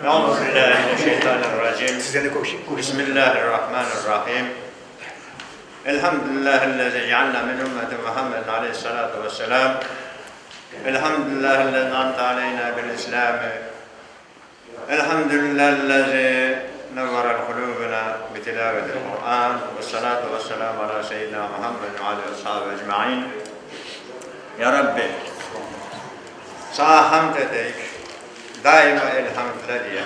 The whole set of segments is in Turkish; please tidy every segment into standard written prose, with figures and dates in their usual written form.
أعوذ بالله من الشيطان الرجيم. Size de koşayım. بسم الله الرحمن الرحيم. الحمد لله الذي جعلنا من أمة محمد عليه الصلاة والسلام. الحمد لله الذي أنعمت علينا بالإسلام. الحمد لله الذي نور قلوبنا بتلاوة القرآن والصلاة والسلام على سيدنا محمد وعلى أصحابه أجمعين. Ya Rabbi, sana hamd edeyik, daima elhamdülillah diye.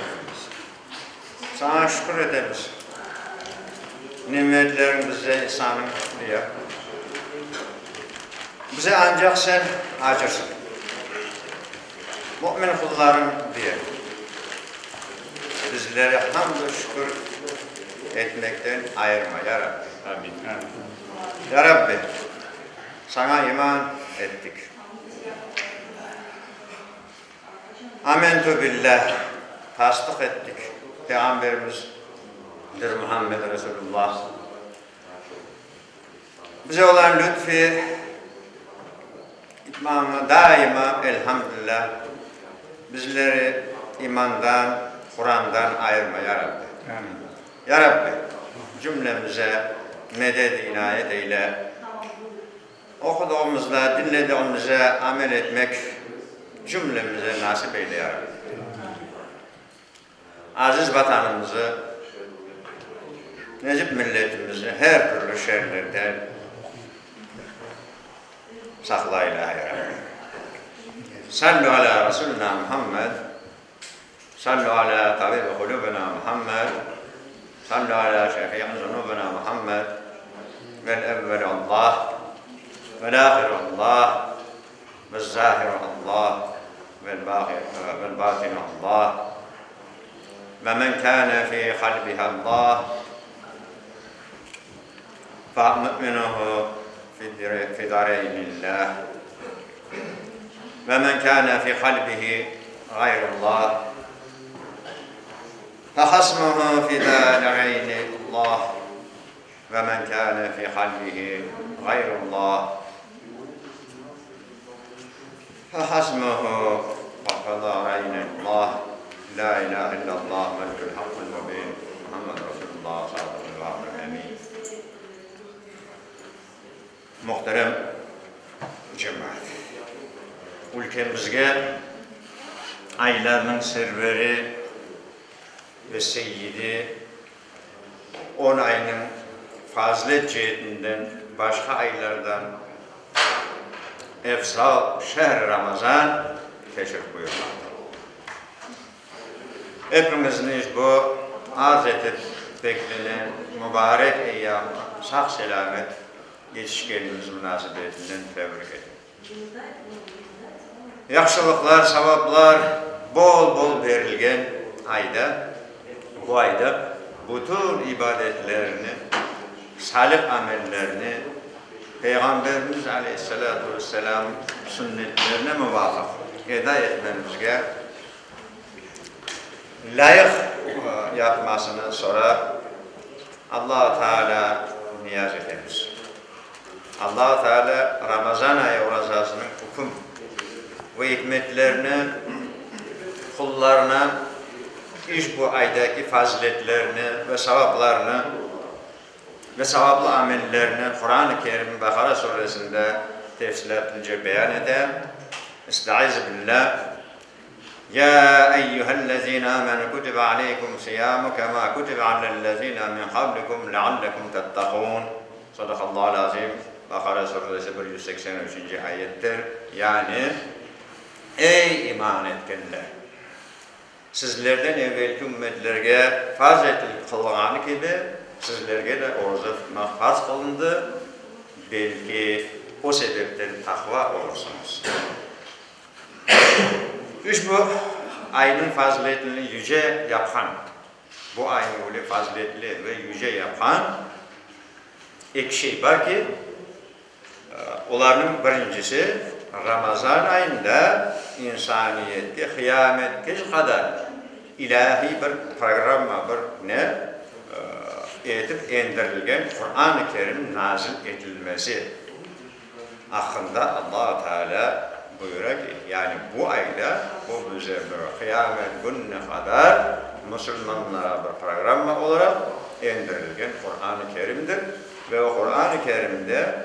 Sana şükür ederiz. Nimetlerin bize ihsanın diye. Bize ancak sen acırsın. Mümin kulların diye. Bizleri hamd şükür etmekten ayırma ya Rabbi. Amin. Ya Rabbi, sana iman ettik. Amentu billah, tasdik ettik. Peygamberimizdir Muhammed Resulullah. Bize olan lütfi, itmamı daima elhamdülillah bizleri imandan, Kur'an'dan ayırma ya Rabbi. Amin. Ya Rabbi, cümlemize medet inayet eyle. Okuduğumuzda, dinlediğimizde amel etmek cümlemize nasip eyle ya Rabbi. Aziz vatanımızı, Necip milletimizi her türlü şerlerden sakla ilahe ya Rabbi. Sallu ala Resulina Muhammed, sallu ala tabibi kulubina Muhammed, sallu ala şefi'in zunubina Muhammed, vel evvel Allah, vel ahir Allah, vel zahir Allah, vel batin Allah, ve men kâne fî kalbiha Allah, فَمُؤْمِنُهُ فِي دَارَيْنِ اللّٰهِ وَمَنْ كَانَ فِي قَلْبِهِ غَيْرُ اللّٰهِ فَخَصْمُهُ فِي دَارَيْنِ اللّٰهِ وَمَنْ كَانَ فِي قَلْبِهِ غَيْرُ اللّٰهِ فَخَصْمُهُ فِي دَارَيْنِ اللّٰهِ لَا إِلَٰهَ إِلَّا اللّٰهُ مَلِكُ الْحَقِّ الْمُبِينُ محمد رسول الله صلى الله عليه وسلم. Muhterem cemaat, ülkemizge aylarının serveri ve seyyidi 10 ayının fazilet cihetinden başka aylardan efsal şehr Ramazan teşrif buyurmaktadır. Hepimizin bu arz edip beklenen mübarek eyyam sağ selamet yetişkenliğimiz münasebetinden tebrik ederim. Yaxşılıklar, savaplar bol bol verilgen ayda, bu ayda bütün ibadetlerini, salih amellerini Peygamberimiz Aleyhisselatü Vesselam sünnetlerine muvafık eda etmemizge layık yapmasını sonra Allah-u Teala niyaz ederiz. Allah-u Teala Ramazan ayı orazasının hüküm ve hikmetlerini kullarına iş bu aydaki faziletlerini ve sevaplarını ve sevaplı amellerini Kur'an-ı Kerim Bakara suresinde tefsilatlıca beyan eder. Estaizu billah. Ya eyyühellezine amenu kutibe aleykum siyamu kema kutibe alellezine min kablikum leallekum tettakûn. Sadakallahu azim. Bakara suresi 183. ayettir. Yani ey iman etkenler! Sizlerden evvelki ümmetlerge farz kılınanı gibi sizlerge de oruç tutmak farz kılındı. Belki o sebepten takva olursunuz. Bu ayın faziletini yüce yapan, bu ayın öyle faziletli ve yüce yapan iki şey var ki onların birincisi Ramazan ayında insaniyette kıyametke kadar ilahi bir programma bir etip indirilgen Kur'an-ı Kerim nazil edilmesi hakkında Allah-u Teala buyuruyor ki, yani bu ayda bu bize bir kıyamet gününe kadar Müslümanlara bir program olarak indirilgen Kur'an-ı Kerim'dir. Ve o Kur'an-ı Kerim'de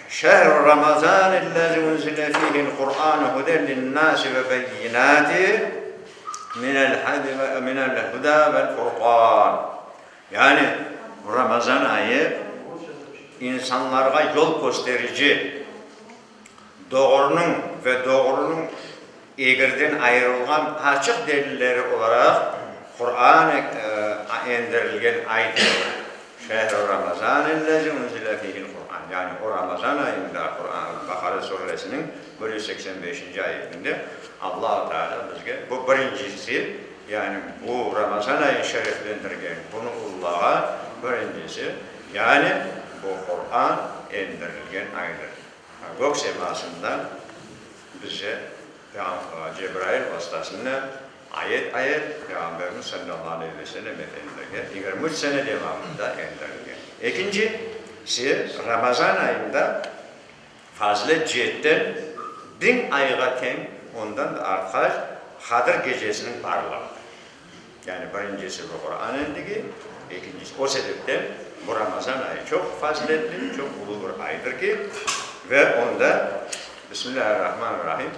şehr Ramazan ellezî unzile fîhil Kur'an huden linnâsi ve beyinâti minel huda vel furqan. Yani bu Ramazan ayı insanlara yol gösterici, doğrunun ve doğrunun eğriden ayrılgan açık delilleri olarak Kur'an indirilgen aydır. Şehr Ramazan ellezî unzile fîhil Kur'an. Yani o Ramazan ayında Kur'an Bakara suresinin 85. ayetinde Allah-u Teala bizge bu birincisi, yani bu Ramazan ayı şereflendirgen bunu Allah'a birincisi, yani bu Kur'an indirilgen aydır. Gök semasından bize Cebrail vasıtasıyla ayet Peygamberimiz sallallahu aleyhi ve sellem Efendimiz'e 23 sene devamında indirilgen. İkincisi Ramazan ayında fazilet cihetten 1000 ayga teng, ondan da artkaç Kadir gecesinin parlağı. Yani birincisi bu Kur'an indigi, ikincisi o sebepten bu Ramazan ayı çok faziletli, çok ulu bir aydır ki ve onda Bismillahirrahmanirrahim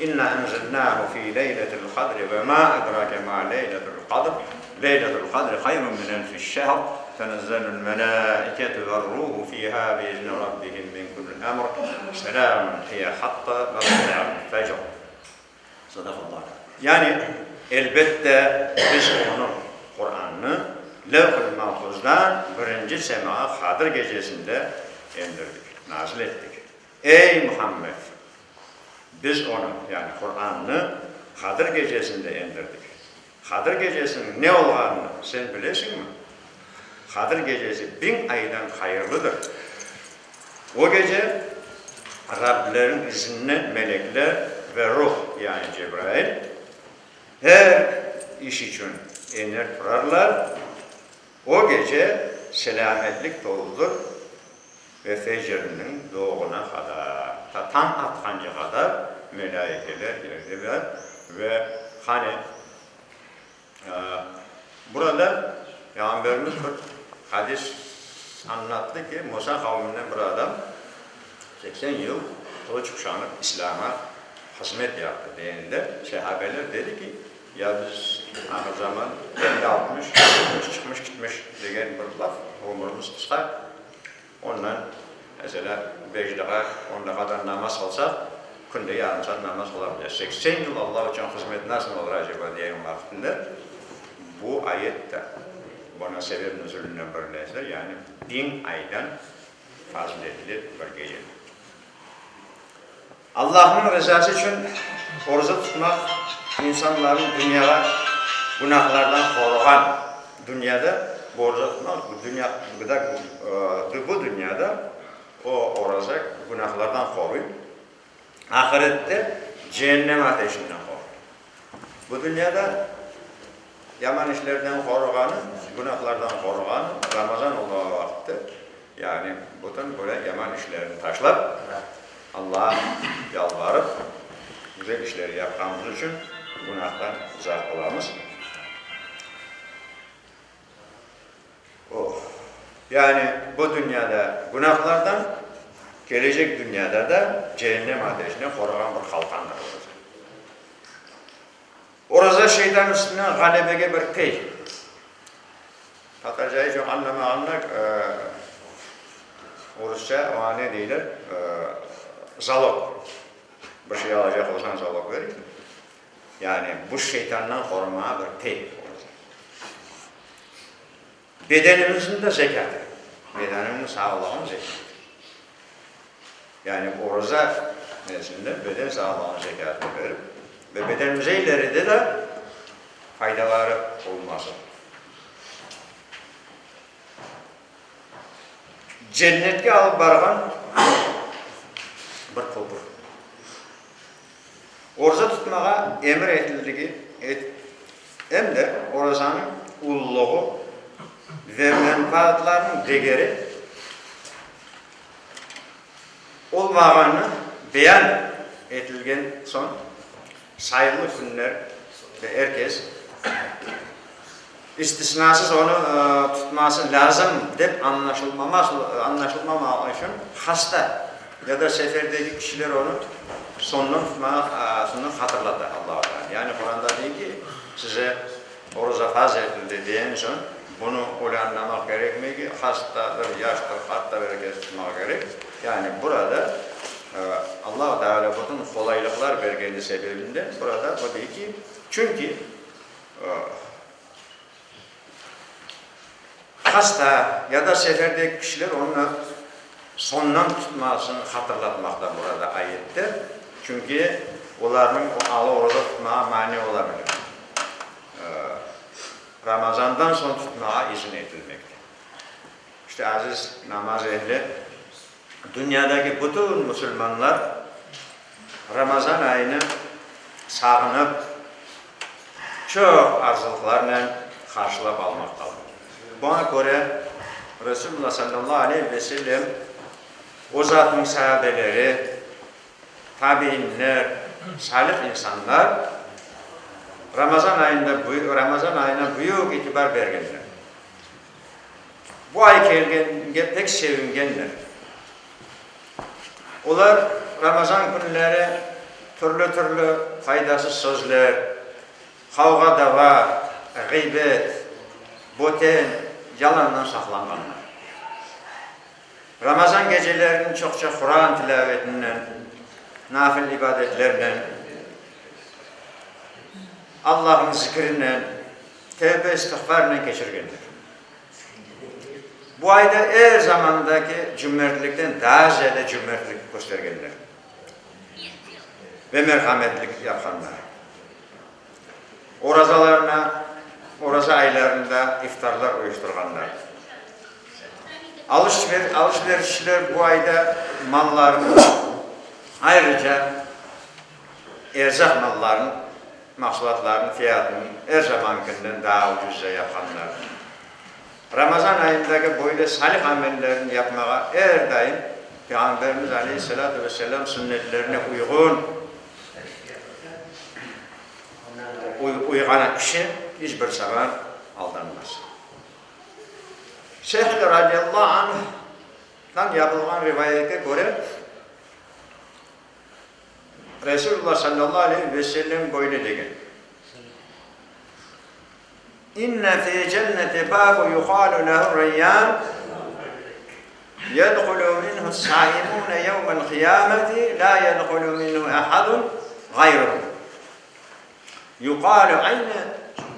İnna enzelnâhu fî leyletil kadri ve mâ edrake mâ leyletul kadr leyletul kadri hayrun min elfiş şehr tenezzelul melâiketu ve ruhu fîhâ biizni rabbihim min kullil emr selâmun hiye hatta matla'il fecr. Sadakallah. Yani elbette biz onun Kur'an'ını Levh-ül Mahfuz'dan birinci sema Kadir gecesinde indirdik, nazil ettik. Ey Muhammed! Biz onu, yani Kur'an'ını Kadir gecesinde indirdik. Kadir gecesinin ne olduğunu sen bilesin mi? Kadir gecesi 1000 aydan hayırlıdır. O gece Rablerin iznine melekler ve ruh, yani Cebrail her iş için iner durarlar. O gece selametlik doludur ve fecrinin doğuna kadar, tam atkancı kadar melaikeler gelirler ve hani burada Peygamberimiz bir hadis anlattı ki Musa kavminden bir adam 80 yıl kılıç kuşanıp İslam'a hizmet yaptı deyince sahabeler dedi ki ya biz ahir zaman 50-60 çıkmış gitmiş degen bir laf, umurumuz kısa. Ondan mesela 5 dakika 10 dakikadan namaz kılsak günde yarım saat namaz kılabilir. 80 yıl Allah için hizmet nasıl olur acaba diyen vaktinde bu ayette buna sebep nüzulünden birleştir. Yani 1000 aydan faziletli bir gece. Allah'ın rızası için orucu tutmak insanların dünyada günahlardan koruyan, dünyada orucu tutmak, bu dünyada o orucu günahlardan koruyor. Ahirette cehennem ateşinden koruyor. Bu dünyada yaman işlerden koruyanı, günahlardan koruyanı Ramazan olduğu vakti, yani bütün böyle yaman işlerini taşlap Allah'a yalvarıp güzel işleri yapmamız için günahtan uzak olamız. Yani bu dünyada günahlardan, gelecek dünyada da cehennem ateşine koruyan bir kalkandır orası. Orada şeytan üstüne galebege bir tey. Tatarcayı çok anlamak, Rusça ona ne deyler? Zalog. Bir şey alacak olsan zalog verir. Yani bu şeytandan korumaya bir tey. Bedenimizin de zekatı. Bedenimizin sağlığının zekatı. Yani oruza nezdinde beden sağlığının zekatını verir. Ve bedenimize ileride de faydaları olması. Cennetke alıp bargan bir kopur. Oruza tutmağa emir etildiği hem de oruçanın ululuğu ve menfaatlarının değeri olmağını beyan etilgen son sayılı günler ve herkes istisnasız onu tutması lazım deyip anlaşılmamak için hasta ya da seferdeki kişiler onu sonunu tutmasını hatırladı Allah-u Teala. Yani Kur'an'da diyor ki size oruza farz edildi diyen son bunu öyle anlamak gerekmiyor ki hastadır, yaşlıdır, hatta herkes tutmak gerek. Yani burada Allah-u Teala bütün kolaylıklar verdiği sebebinden burada o diyor ki çünkü hasta ya da seferdeki kişiler onu sondan tutmasını hatırlatmakta burada ayette. Çünkü onların o oruza tutmaya mani olabilir. Ramazan'dan son tutmaya izin edilmekte. İşte aziz namaz ehli, dünyadaki bütün Müslümanlar Ramazan ayını sağınıp çok arzılıklarla karşılap almaktadır. Buna göre Resulullah sallallahu aleyhi ve sellem o zatın sahabeleri, tabiinler, salih insanlar Ramazan ayına büyük itibar vergenler. Bu ay gelgenge pek sevingenler. Onlar Ramazan günleri türlü faydasız sözler, kavga dava, gıybet, boten, yalandan saklananlar. Ramazan gecelerinin çokça Kur'an tilavetinden, nafil ibadetlerle, Allah'ın zikrinden, tevbe istiğfarla geçirgenler. Bu ayda her zamandaki cömertlikten daha ziyade cömertlik göstergenler ve merhametlik yapanlar. Oraza aylarında iftarlar uyuşturganlar. Alışverişçiler bu ayda mallarını ayrıca erzak mallarının mahsulatlarının fiyatını her zamankinden daha ucuza yapanlar. Ramazan ayındaki böyle salih amellerini yapmaya her daim Peygamberimiz Aleyhisselatü Vesselam sünnetlerine uygun kişi hiçbir zaman aldanmaz. Şeyh radıyallahu anh'tan yapılan rivayete göre Resulullah sallallahu aleyhi ve sellem böyle diyor. İnne fi cenneti babu yuqalu lehu reyyan yedhulu minhu s-saimune yevmel kıyameti la yedhulu minhu ahadun gayruhu. Yuqalu ayne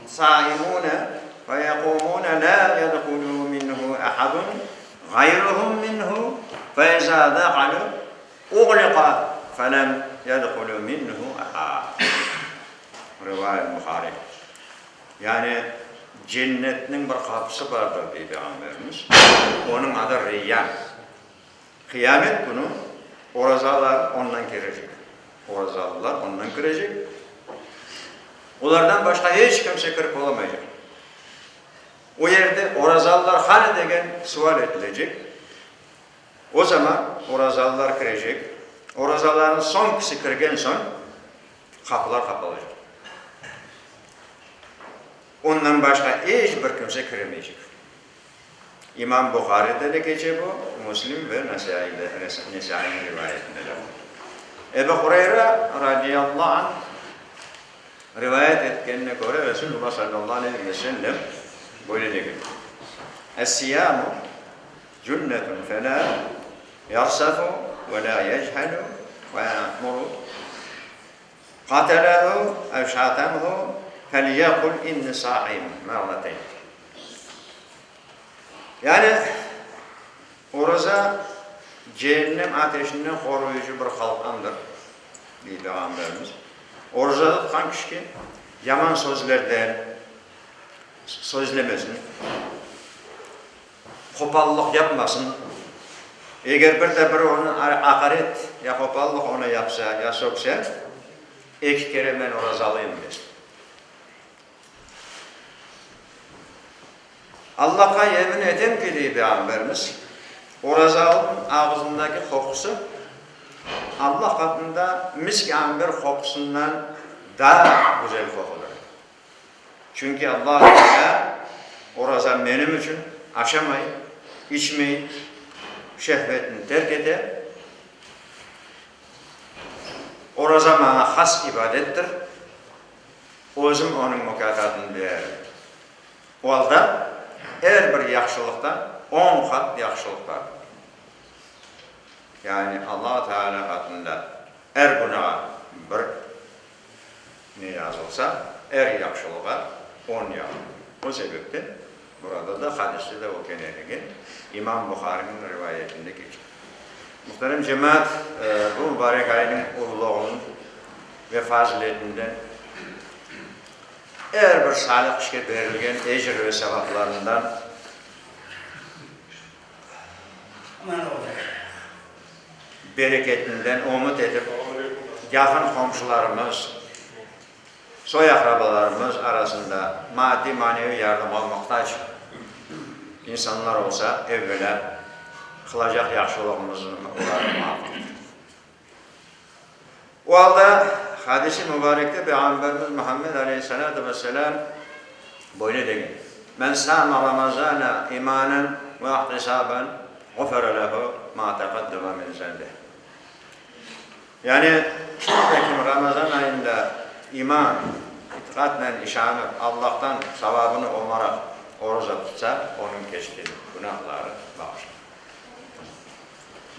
saimune ve yekumune la yedhulu minhu ahadun gayruhum minhu fe izâ dâqalu uğliqa felem yedhulu minhu ahad. Rivayet Bukhari. Yani cennetin bir kapısı vardır diye Peygamberimiz. Onun adı Reyyan. Kıyamet günü orazalar ondan girecek. Orazalılar ondan girecek. Onlardan başka hiç kimse girip olamayacak. O yerde orazalılar hani degen sual edilecek. O zaman orazalılar girecek. Orazaların son kişi girgen son kapılar kapalacak. Ondan başka hiçbir kimse giremeyecek. İmam Bukhari'de de geçiyor bu, Müslim ve Nesai'nin rivayetinde de. Ebu Hureyre radıyallahu anh rivayet etkenine göre Resulullah sallallahu aleyhi ve sellem böyle diyor. Es-siyamu cünnetun felâ yarsafu ve lâ yechhalu ve ya'muru qatalahu ev şatamuhu فَلْيَقُلْ اِنِّ صَائِمٌ مَرَّتَيْنِ. Yani oruza cehennem ateşinden koruyucu bir halkandır diye Peygamberimiz. Oruza tutan kişi yaman sözlerden sözlemesin, kopallık yapmasın. Eğer bir de biri onu hakaret ya kopallık ona yapsa ya soksa, iki kere ben orazalıyım desin. Allah'a yemin edeyim ki diye Peygamberimiz, orazalının ağzındaki kokusu Allah katında misk amber kokusundan daha güzel kokudur. Çünkü Allah Teala orada benim için aşamayı, içmeyi, şehvetini terk eder. Orada bana has ibadettir. Özüm onun mükafatını verir. O halde her bir yaxşılıktan 10 kat yaxşılık var. Yani Allah Teala katında her günaha bir niyaz olsa, her yaxşılığa 10 yaxşılık. O sebepten burada da hadiste de o kenarlığı İmam Bukhari'nin rivayetinde geçiyor. Muhterem cemaat, bu mübarek ayının ululuğunun ve faziletinden her bir salih işe verilgen ecir ve sevaplarından bereketinden umut edip yakın komşularımız, soy akrabalarımız arasında maddi manevi yardıma muhtaç insanlar olsa evvela kılacak yaxşılığımızın onları mahvolur. O halde hadis-i mübarekte Peygamberimiz Muhammed Aleyhisselatü Vesselam böyle diyor. Men sâme Ramazâna imanen ve ihtisâben gufere lehu ma teqaddeme min zenbih. Yani kim Ramazan ayında iman, itikadla işanıp Allah'tan sevabını umarak oruza tutsa onun geçtiği günahları bağışlar.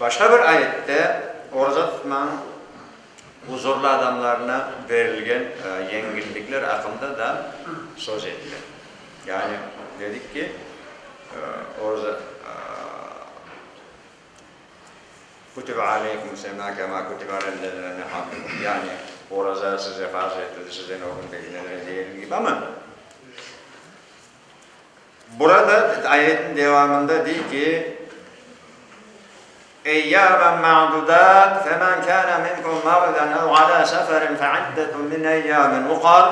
Başka bir ayette oruza tutmanın huzurlu adamlarına verilgen yengillikler hakkında da söz edilir. Yani dedik ki oruza kutibe aleykum semâ kemâ kutibe alellezîne min qablikum. Yani oruza size farz edildi, sizden o gün belirlenene değil gibi ama burada ayetin devamında diyor ki اَيَّامًا مَعْدُودَاتٍ فَمَنْ كَانَ مِنْكُمْ مَرِضًا اَوْ عَلَى سَفَرٍ فَعِدَّةٌ مِنْ اَيَّامٍ اُخَرَ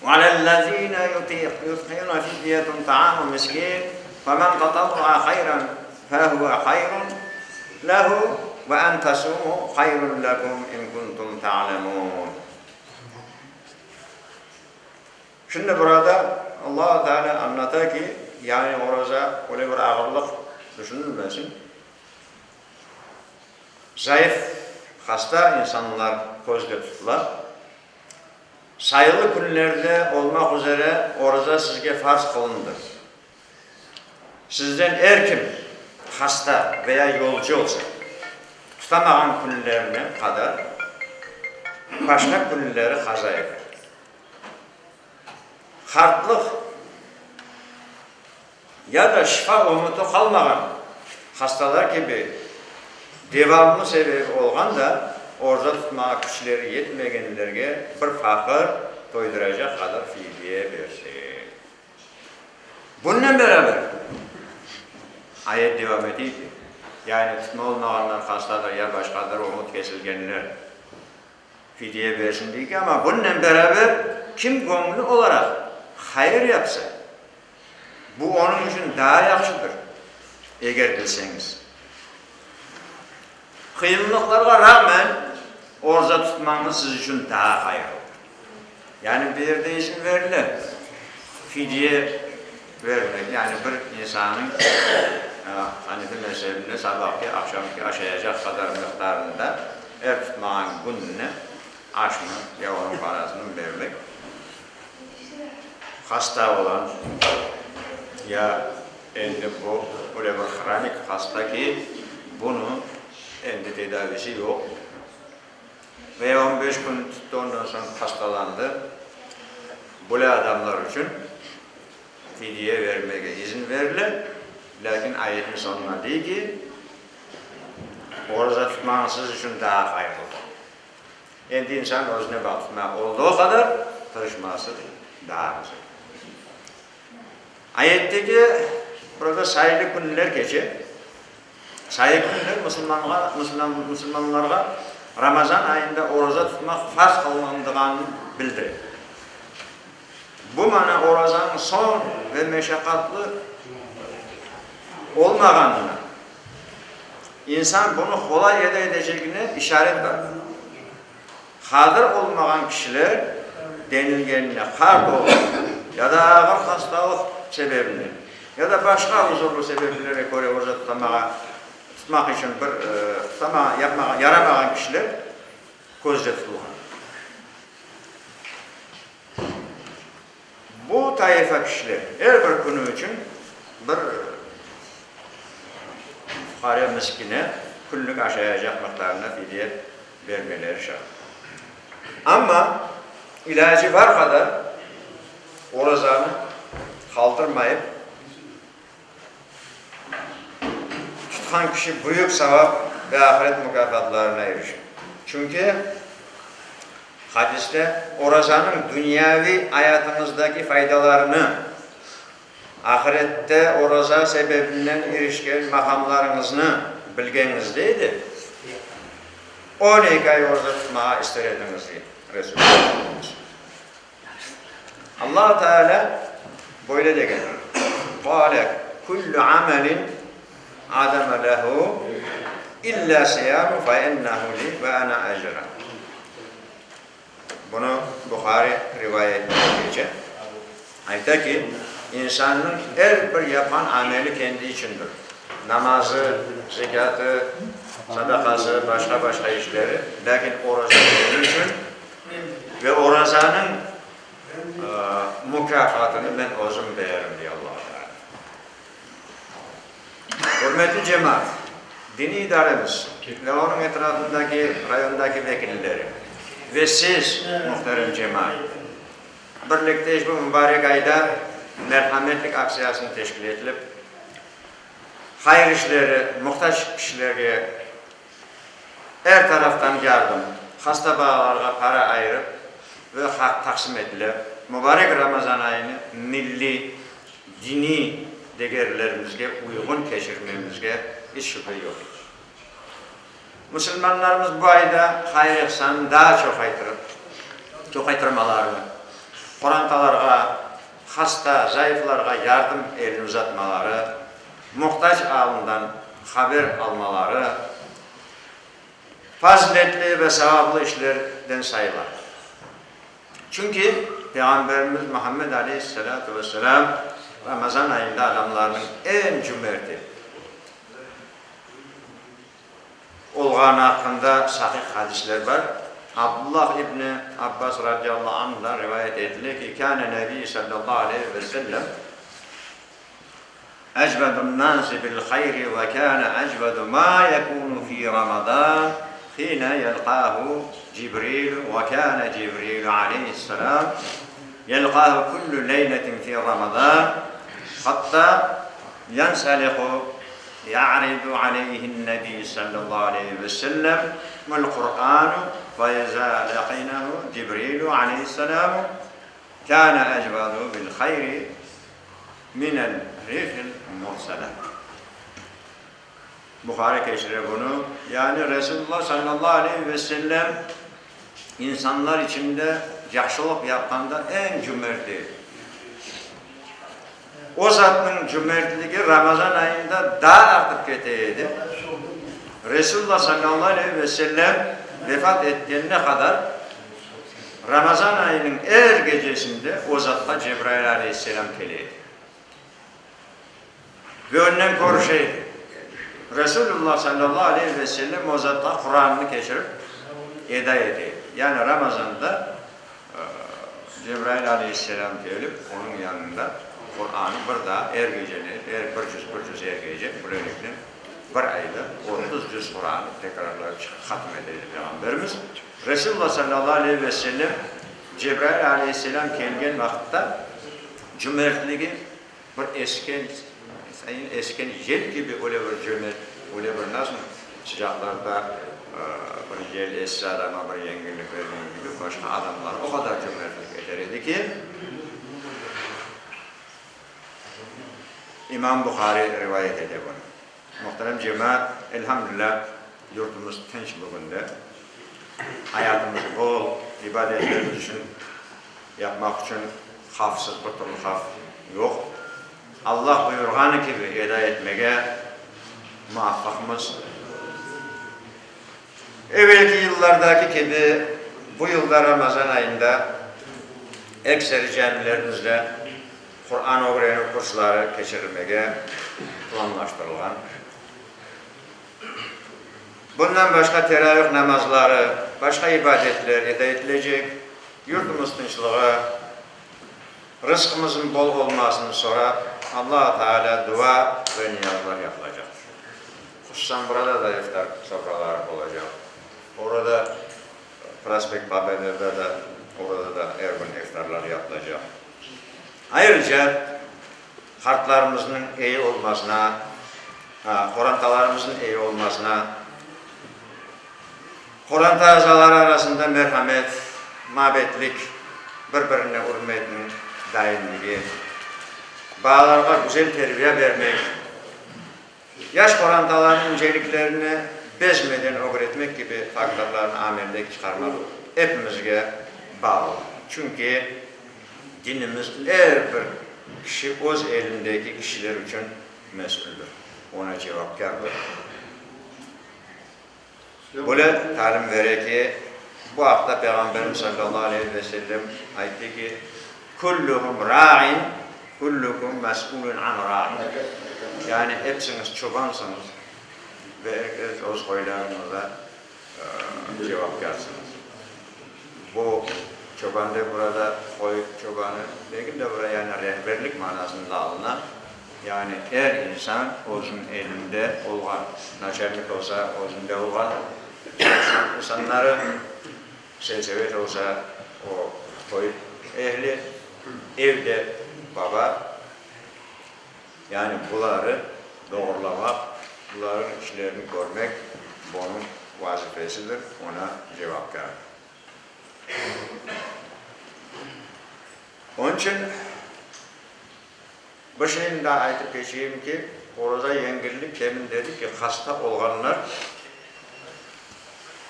وَعَلَى الَّذ۪ينَ يُطْعِمُونَ فِدْيَةٌ طَعَامُ مِسْكِينٍ فَمَنْ تَطَوَّعَ خَيْرًا فَهُوَ خَيْرٌ لَهُ وَاَنْ تَصُومُوا خَيْرٌ لَكُمْ اِنْ كُنْتُمْ تَعْلَمُونَ. Şimdi burada Allah Teala anlatıyor ki yani orada öyle bir ağırlık düşünülmesin. Zayıf, hasta insanlar gözde tutular. Sayılı günlerde olmak üzere orada sizge farz kılındı. Sizden her kim hasta veya yolcu olsa tutamayan günlerine kadar başka günleri kaza eder. Hartlık ya da şifa umudu kalmayan hastalar gibi devamlı sebebi olan da orada tutmaya güçleri yetmeyenlerge bir fakir doyduracak kadar fidye versin. Bununla beraber ayet devam ediyor ki yani tutma olmayanlar hastalar ya başkadır umut kesilgenler fidye versin diyor ki ama bununla beraber kim gönüllü olarak hayır yapsa bu onun için daha yaxşıdır eğer bilseniz. Kıyımlıklara rağmen oruca tutmanız siz için daha hayırlıdır. Yani bir yerde izin verilir. Fidye vermek yani bir insanın Hanefi mezhebinde sabahki akşamki aşayacak kadar miktarında tutmanın gününe aşma ya onun parasını vermek. Hasta olan ya endi bu öyle bir kronik hasta ki bunu endi tedavisi yok. Ve 15 gün tuttu ondan sonra hastalandı. Böyle adamlar için fidye vermeye izin verilir. Lakin ayetin sonuna diyor ki oruca tutmanız için daha hayırlıdır. Endi insan özüne bakma olduğu kadar tırışması daha güzel. Ayetteki burada sayılı günler geçer. Sayılı günler Müslümanlara Ramazan ayında oruca tutmak farz kılındığını bildirir. Bu mana orucanın son ve meşakkatli olmağanına insan bunu kolay edeceğine işaret var. Hadir olmayan kişiler denilgenine hard olur ya da ağır hastalık sebebini ya da başka huzurlu sebeplere göre orada tutmak için yaramayan kişiler gözde tutulur. Bu taife kişiler her bir günü için bir fukara miskine günlük aşağıyacak miktarına fidye vermeleri şart. Ama ilacı var kadar orazanı kaldırmayıp tutan kişi büyük sevap ve ahiret mükafatlarına erişir. Çünkü hadiste orazanın dünyavi hayatımızdaki faydalarını ahirette oraza sebebinden erişken makamlarınızı bilgenizdeydi. 12 ay orada tutmaya istediniz diye Resulullah. Allah Teala böyle de gelir. Kâle kullu amelin ademe lehu illa siyamu fe ennehu li ve ana ecra. Bunu Bukhari rivayetine geçer. Ayta ki insanın her bir yapan ameli kendi içindir. Namazı, zekatı, sadakası, başka işleri. Lakin orazı benim için ve orazanın mükafatını ben özüm değerim diye Allah-u Teala. Hürmetli cemaat, dini idaremiz ve onun etrafındaki rayondaki vekilleri ve siz muhterem cemaat birlikte bu mübarek ayda merhametlik aksiyasını teşkil edilip hayır işleri, muhtaç kişilere her taraftan yardım, hasta bağlarına para ayırıp ve hak taksim edilip mübarek Ramazan ayını milli, dini değerlerimizge uygun geçirmemizge hiç şüphe yok. Müslümanlarımız bu ayda hayır ihsanı daha çok aytırmalarını, Kur'antalarga, hasta, zayıflarga yardım elini uzatmaları, muhtaç alından haber almaları, faziletli ve sevaplı işlerden sayılar. Çünkü Peygamberimiz Muhammed Aleyhisselatü Vesselam Ramazan ayında adamların en cömerti olğan hakkında sahih hadisler var. Abdullah İbni Abbas radıyallahu anh'dan rivayet edilir ki kâne Nebi sallallahu aleyhi ve sellem ecvedun nâsi bil hayri ve kâne ecvedu mâ yekûnu fî Ramazan hîne yelqâhu Cibril ve kâne Cibril aleyhisselam yelqâhu kullu leyletin fî Ramazan hatta yansalihu يعرض عليه النبي صلى الله عليه وسلم والقرآن فإذا لقينه جبريل عليه السلام كان أجود بالخير من الريح المرسلة. Bukhari geçirir bunu. Yani Resulullah sallallahu aleyhi ve sellem insanlar içinde yaxşılık yapanda en cömerti. O zatın cömertliği Ramazan ayında daha artıp keteydi. Resulullah sallallahu aleyhi ve sellem vefat ettiğine kadar Ramazan ayının her gecesinde o zatla Cebrail aleyhisselam geliydi. Ve ondan koruşaydı. Resulullah sallallahu aleyhi ve sellem o zatla Kur'an'ını geçirip eda edeydi. Yani Ramazan'da Cebrail aleyhisselam gelip onun yanında Kur'an'ı burada her geceli, bir cüz her gece, böylelikle bir ayda 30 cüz Kur'an'ı tekrarlar hatmedeydi Peygamberimiz. Resulullah sallallahu aleyhi ve sellem Cebrail aleyhisselam gelgen vakitte cömertliği bir esken jel gibi öyle bir cömert, öyle bir nasıl sıcaklarda bir jel esse adama bir yenginlik verdiği gibi başka adamlar o kadar cömertlik ederdi ki İmam Bukhari rivayet ediyor bunu. Muhterem cemaat, elhamdülillah yurtumuz tinç bugün de. Hayatımız bol, ibadetlerimiz için yapmak için hafsız bir türlü haf yok. Allah buyurğanı gibi eda etmeye muvaffakımız Evvelki yıllardaki gibi bu yılda Ramazan ayında ekseri camilerimizde Kur'an öğrenme kursları geçirilmeye planlaştırılgan. Bundan başka teravih namazları, başka ibadetler edilecek. Yurtumuz tinçliği, rızkımızın bol olmasını sonra Allah-u Teala dua ve niyazlar yapılacak. Hususan burada da iftar sofraları olacak. Orada Prospekt Babeler'de de orada da her gün iftarlar yapılacak. Ayrıca hartlarımızın iyi olmasına, korantalarımızın iyi olmasına, koranta azaları arasında merhamet, mabetlik, birbirine hürmetin daimligi, bağlarga güzel terbiye vermek, yaş korantaların inceliklerini bezmeden öğretmek gibi faktörlerini amelde çıkarmak hepimizge bağlı. Çünkü dinimiz her bir kişi öz elindeki kişiler için mesuldür. Ona cevapkardır. Böyle talim verir ki bu hafta Peygamberimiz sallallahu aleyhi ve sellem ayette ki kulluhum ra'in kullukum mes'ulun an ra'in. Yani hepsiniz çobansınız ve herkes öz koylarınıza cevapkarsınız. Bu çoban da burada koy çobanı değil de buraya yani rehberlik manasında alınan yani her insan özün elinde olan, naçerlik olsa özünde olan insanları seçevet olsa o koy ehli evde baba yani bunları doğrulamak, bunların işlerini görmek bunun vazifesidir, ona cevapkar. Onun için bir şeyin daha aytıp geçeyim ki orada yengillik demin dedik ki hasta olanlar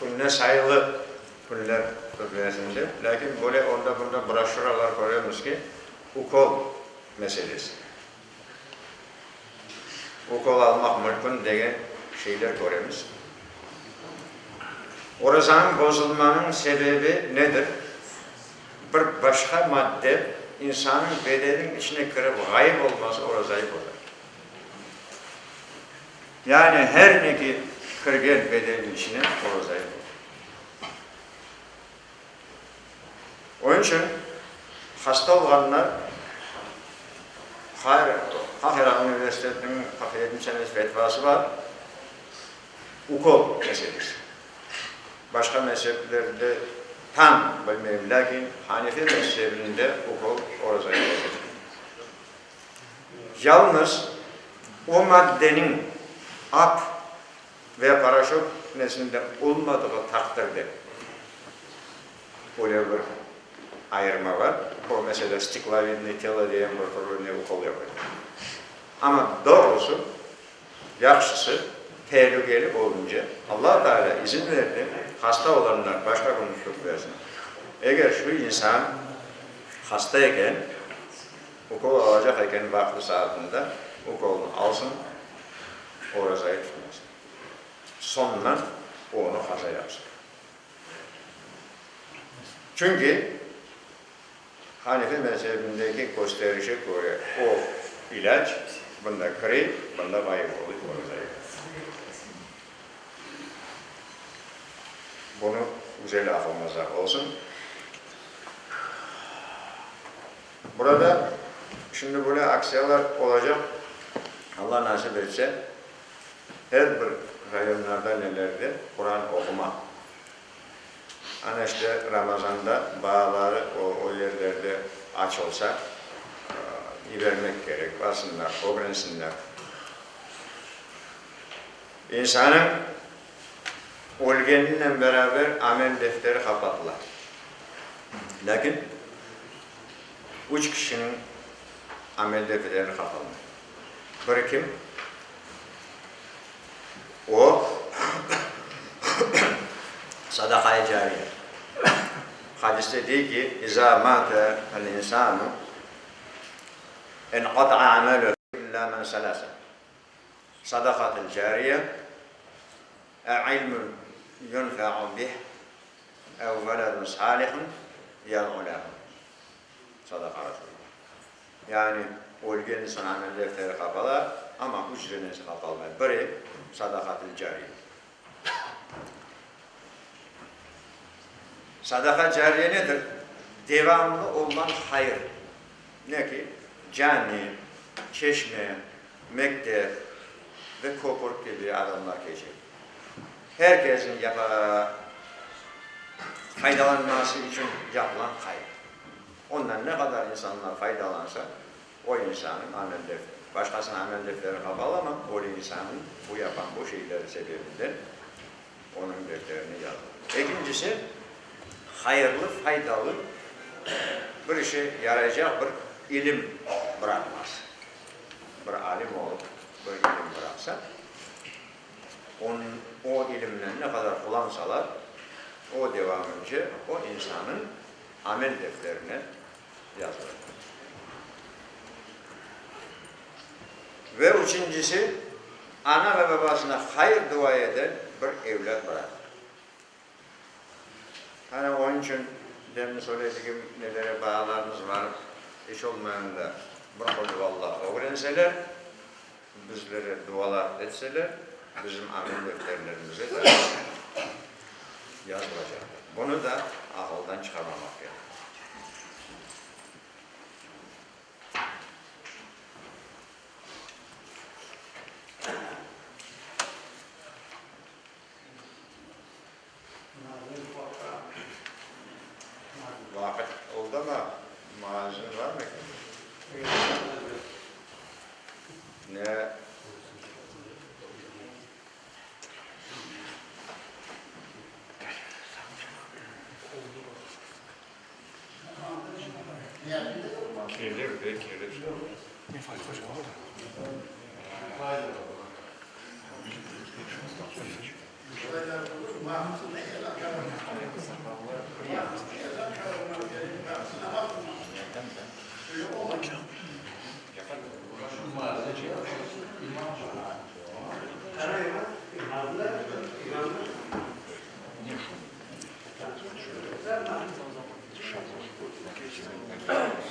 günne sayılı günler ödülesinde. Lakin böyle onda bunda broşuralar görüyoruz ki ukol meselesi. Ukol almak mümkün degen şeyler görüyoruz. Orazanın bozulmanın sebebi nedir? Bir başka madde insanın bedenin içine girip gayb olması orazayı bozar. Yani her ne ki kırgel bedenin içine orazayı bozar. Onun için hasta olanlar Kahire Üniversitesi'nin 47. senesi fetvası var. Ukol meselesi. Başka mezheplerde tam bilmiyorum. Lakin Hanefi mezhebinde ukol orada yapılır. Yalnız o maddenin ap ve paraşüt neslinde olmadığı takdirde böyle bir ayırma var. O mesela stiklavidli tela diye bir türlü ukol yapıyor. Ama doğrusu, yakşısı tehlikeli olunca Allah Teala izin verdi. Hasta olanlar başka konuştuk versin. Eğer şu insan hastayken, ukol alacak iken vakti saatinde ukolunu alsın, o razayı tutmasın. Sonra onu haza yapsın. Çünkü Hanefi mezhebindeki gösterişe göre o ilaç bunda kırı, bunda mayıp oluyor. Bunu güzel aklımıza olsun. Burada şimdi böyle aksiyalar olacak. Allah nasip etse her bir rayonlarda nelerdir? Kur'an okuma. Hani işte Ramazan'da bağları o yerlerde açılsa vermek gerek. Basınlar, öğrensinler. İnsanın ölgeninle beraber amel defteri kapattılar. Lakin 3 kişinin amel defterleri kapatıldı. Biri kim? O sadaka-i cariye. Hadiste diyor ki İzâ mâte el-insânu enqat'a ameluhu illâ men selâse. Sadaka-i cariye ilmun yunfa'u bih ev veledun salihun yad'u lahu. Sadaka Resulullah. Yani o'lgan inson amel defteri kapalar ama ücretiniz kapalmaydı. Biri sadakatil cariye. Sadaka cariye nedir? Devamlı olan hayır. Ne ki? Cami, çeşme, mektep ve kopur gibi adamlar geçer. Herkesin faydalanması için yapılan hayır. Ondan ne kadar insanlar faydalansa o insanın amel defteri. Başkasının amel defteri kapalı ama o insanın bu yapan bu şeyleri sebebinden onun defterini yazılır. İkincisi hayırlı, faydalı bir işe yarayacak bir ilim bırakmaz. Bir alim olup bir ilim bıraksa o ilimle ne kadar kullansalar o devamınca o insanın amel defterine yazılır. Ve üçüncüsü ana ve babasına hayır dua eden bir evlat bırakır. Hani onun için demin söylediğim nelere bağlarımız var, hiç olmayan da bırakıldı vallahi öğrenseler, bizlere dualar etseler, bizim amel defterlerimize de yazılacaktır. Bunu da akıldan çıkarmamak gerekir. Vakit oldu ama mazın var mı? Ne? Kirlir ve kirlir. Ne fayda var?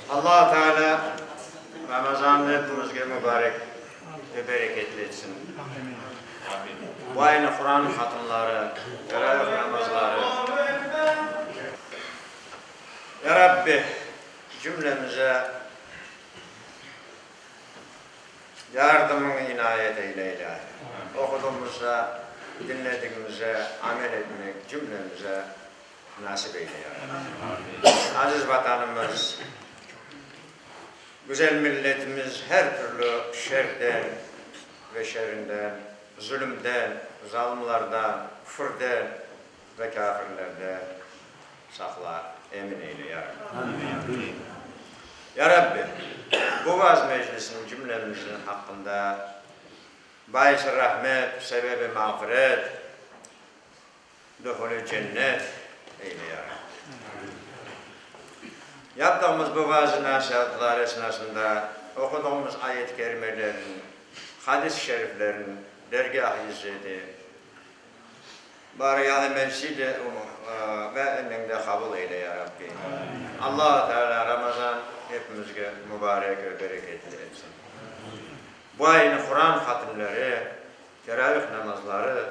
Allah Teala Ramazan'ı hepimizge mübarek ve bereketli etsin. Bu ayın Kur'an hatımları, teravih namazları. Ya Rabbi cümlemize yardımını inayet eyle ilahi. Okuduğumuza, dinlediğimize amel etmek cümlemize nasip eyle ya Rabbi. Aziz vatanımız, güzel milletimiz her türlü şerden ve şerrinden, zulümden, zalimlerden, küfürden ve kafirlerden sakla, emin eyle ya Rabbi. Ya Rabbi, bu vaaz meclisinin cümlemizin hakkında bahis-i rahmet, sebebi mağfiret, duhul-i cennet eyle ya Rabbi. Yaptığımız bu vaaz-ı nasihatlar esnasında okuduğumuz ayet-i kerimelerin, hadis-i şeriflerin dergâh-ı izzeti, bariyâh-ı mevsidi ve enninde kabul eyle ya Rabbi. Allah-u Teala Ramazan hepimizge mübarek ve bereketli etsin. Bu ayın Kur'an hatimleri, teravih namazları,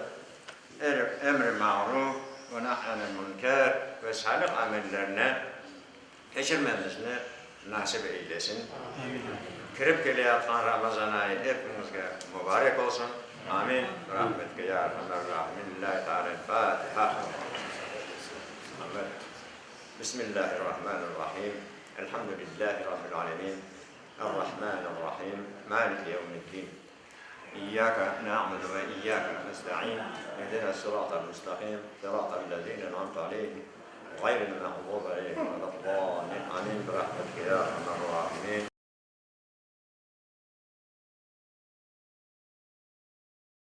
emr-i ma'ruf ve nahy-i münker ve salih amellerine geçirmemizni nasip eylesin. Kirip geliyatkan Ramazan ayı hepimizge mübarek olsun. Amin. Rahmetke ya Erhamer-Rahimin. Lillahi Teala'l-Fatiha. Bismillahirrahmanirrahim. Elhamdülillahi Rabbil alemin. Errahmanirrahim. Maliki yevmiddin. İyyâke na'budu ve iyyâke nesta'in. Ehdina sıratal müstakim. Sıratal lezîne en'amte aleyhim. Gayril mağdûbi aleyhim ve lad-dâllîn. Amin. Rahmetke ya Erhamer-Rahimin.